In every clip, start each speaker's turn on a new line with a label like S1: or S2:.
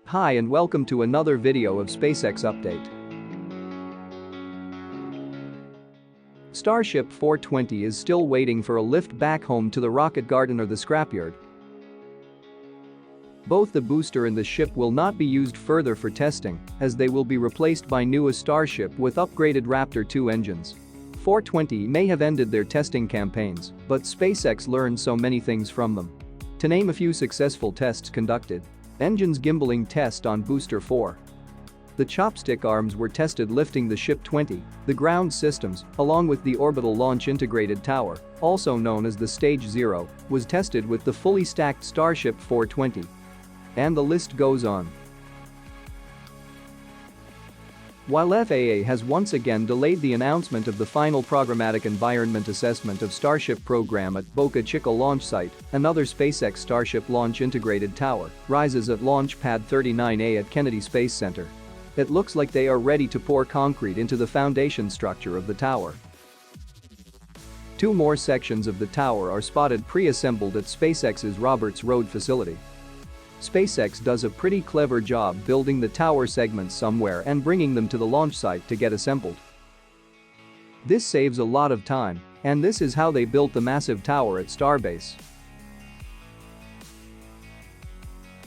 S1: Hi and welcome to another video of SpaceX update. Starship 420 is still waiting for a lift back home to the rocket garden or the scrapyard. Both the booster and the ship will not be used further for testing, as they will be replaced by newest Starship with upgraded Raptor 2 engines. 420 may have ended their testing campaigns, but SpaceX learned so many things from them. To name a few successful tests conducted: engines gimbaling test on Booster 4. The chopstick arms were tested lifting the Ship 20, the ground systems, along with the orbital launch integrated tower, also known as the Stage 0, was tested with the fully stacked Starship 420. And the list goes on. While FAA has once again delayed the announcement of the final programmatic environment assessment of Starship program at Boca Chica launch site, another SpaceX Starship launch integrated tower rises at Launch Pad 39A at Kennedy Space Center. It looks like they are ready to pour concrete into the foundation structure of the tower. Two more sections of the tower are spotted pre-assembled at SpaceX's Roberts Road facility. SpaceX does a pretty clever job building the tower segments somewhere and bringing them to the launch site to get assembled. This saves a lot of time, and this is how they built the massive tower at Starbase.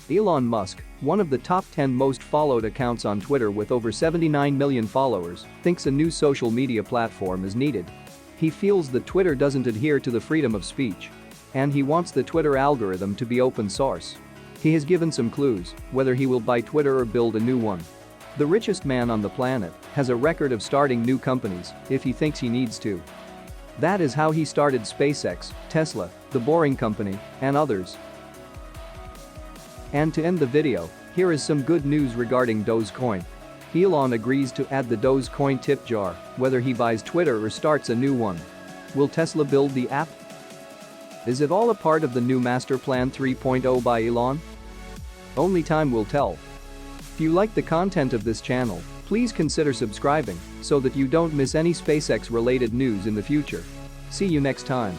S1: Elon Musk, one of the top 10 most followed accounts on Twitter with over 79 million followers, thinks a new social media platform is needed. He feels that Twitter doesn't adhere to the freedom of speech. And he wants the Twitter algorithm to be open source. He has given some clues, whether he will buy Twitter or build a new one. The richest man on the planet has a record of starting new companies if he thinks he needs to. That is how he started SpaceX, Tesla, The Boring Company, and others. And to end the video, here is some good news regarding Dogecoin. Elon agrees to add the Dogecoin tip jar, whether he buys Twitter or starts a new one. Will Tesla build the app? Is it all a part of the new Master Plan 3.0 by Elon? Only time will tell. If you like the content of this channel, please consider subscribing so that you don't miss any SpaceX related news in the future. See you next time.